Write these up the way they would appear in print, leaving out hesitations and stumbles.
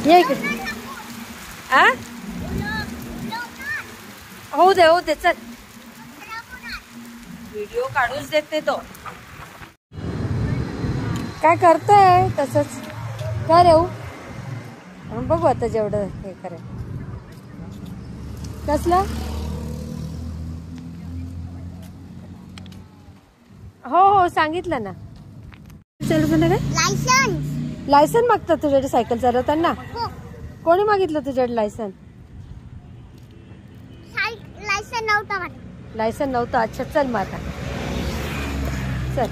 ये इकडे. आ होऊ दे चल. व्हिडिओ काढूच देत नाही तो. काय करतोय तसंच काय रेऊ. बघू आता जेवढं हे करेल. कसलं. हो सांगितलं ना. लायसन मागतात तुझ्याकडे सायकल चालवताना. कोणी मागितलं तुझ्याकडे लायसन. लायसन नव्हतं. अच्छा चल मग आता चल.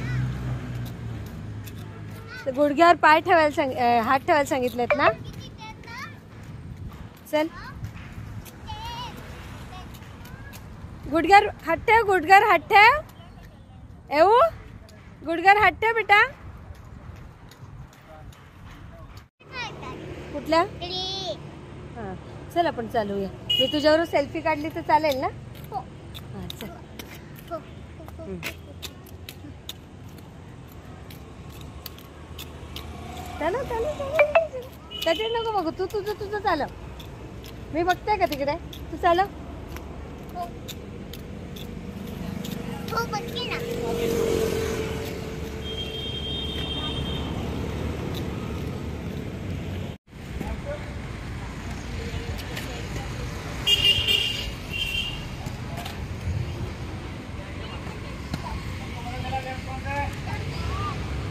गुडघ्यावर पाय ठेवायला हात ठेवायला सांगितलेत ना. चल गुडघ्यावर हात ठेव. गुडघ्यावर हात ठेव. येऊ गुडघ्यावर हात ठेव बेटा. कुठल्या. हा चल आपण चालूया. मी तुझ्यावर सेल्फी काढली तर चालेल ना. हा चल. चालव त्याच्यात नको बघू. तू तुझं चालव. मी बघते का तिकडे. तू चालव.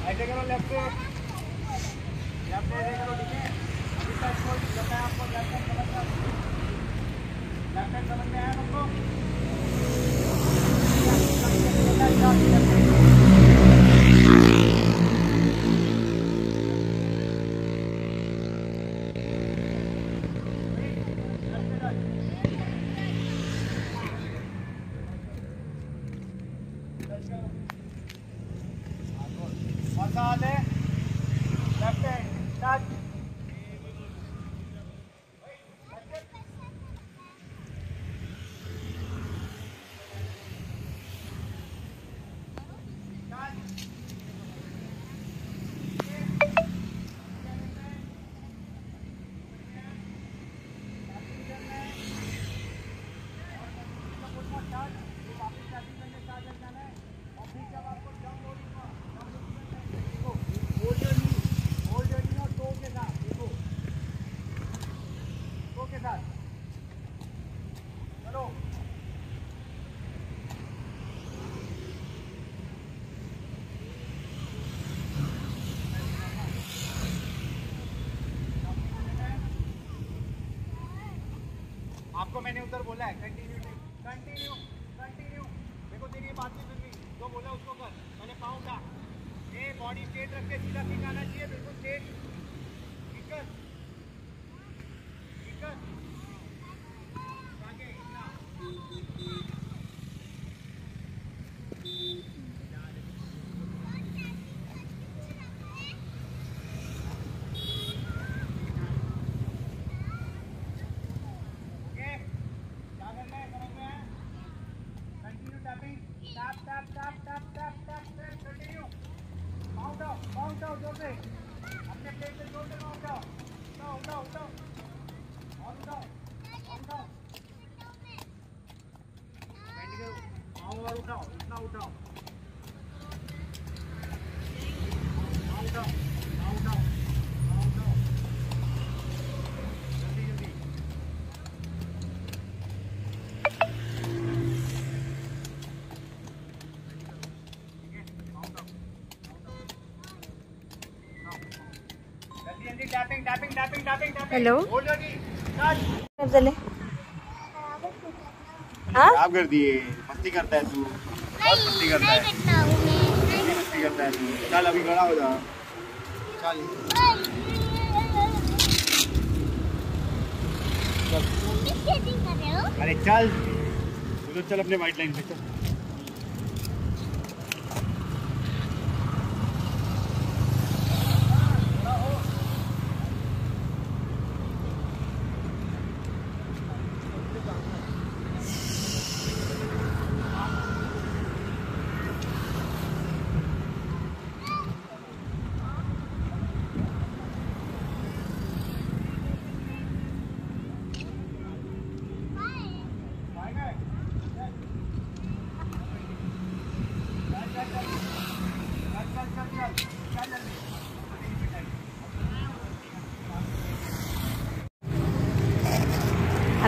ऐसे करो लेफ्ट से ऐसे करो. ठीक है अभी तक कोई जब मैं आपको लेफ्ट समझ में आया तुमको. आपको मैंने उधर बोला है कंटिन्यू. देखो तेरी ये बात नहीं सुन रही. जो बोला उसको कर. मैंने पाँव उठा. ये बॉडी स्ट्रेट रख के सीधा ठीक आना चाहिए. बिल्कुल स्ट्रेट. ठीक कर. आगे इतना. अपने प्लेट से जोर से उठाओ. और उठाओ. इतना उठाओ. जल्दी. हॅलो. खराब कर दिए. मस्ती करता है तू. बहुत मस्ती करता है. मस्ती करता है तू. चल अभी खड़ा हो जा. चल. अरे चल. तू चल अपने वाइट लाइन पे चल.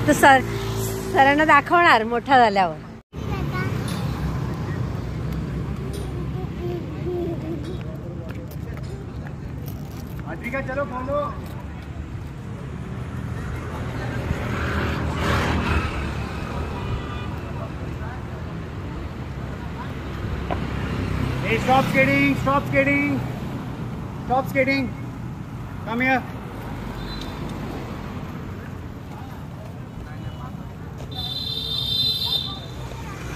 तो सरांना दाखवणार मोठा झाल्यावर. आद्रिका चलो बोलो. Hey, stop skating, stop skating, stop skating. Come here.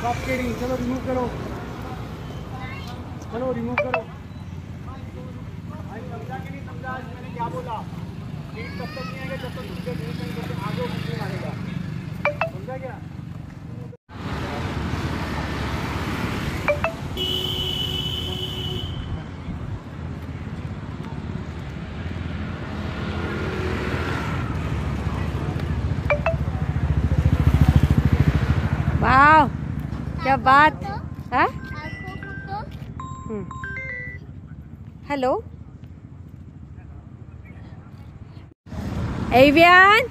Stop skating. चलो रिमूव करो. चलो रिमूव करो. भाई समझा कि नहीं समझा आज मैंने क्या बोला? सीट तब तक नहीं आएगा जब तक दूसरे दूर नहीं करते आगे नहीं मारेगा. समझा क्या? वाह क्या बात है. Hello avian.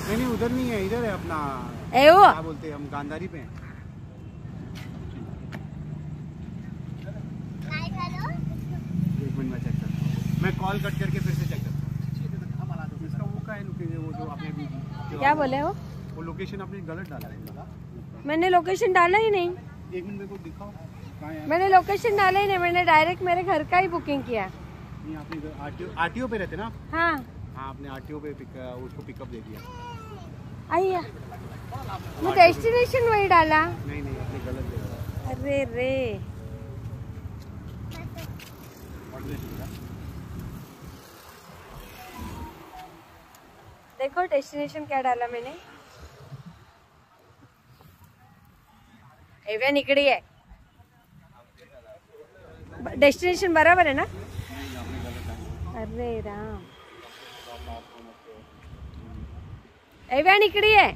नहीं उधर नहीं है, इधर है अपना. एवो क्या बोलते हैं हम, गांधारी पे हैं. एक मिनट में चेक करता हूँ. मैं कॉल कट करके फिर से चेक करता हूँ. इसका वो का है लोकेशन, वो जो आपने क्या बोले हो? वो लोकेशन आपने गलत डाला है. मैंने लोकेशन डाला ही नहीं. एक मिनट मेरे को दिखाओ कहाँ है. मैंने लोकेशन डाला ही नहीं. मैंने डायरेक्ट मेरे घर का ही बुकिंग किया. नहीं आपने आरटीओ पे रहते ना. हाँ हाँ आपने आरटीओ पे उसको पिकअप दे दिया. आइए मैं डेस्टिनेशन वही डाला. नहीं आपने गलत दे दिया. अरे रे देखो डेस्टिनेशन क्या डाला मैंने. एवियन इकडे आहे. डेस्टिनेशन बराबर आहे ना. अरे राम एवियन इकडे आहे.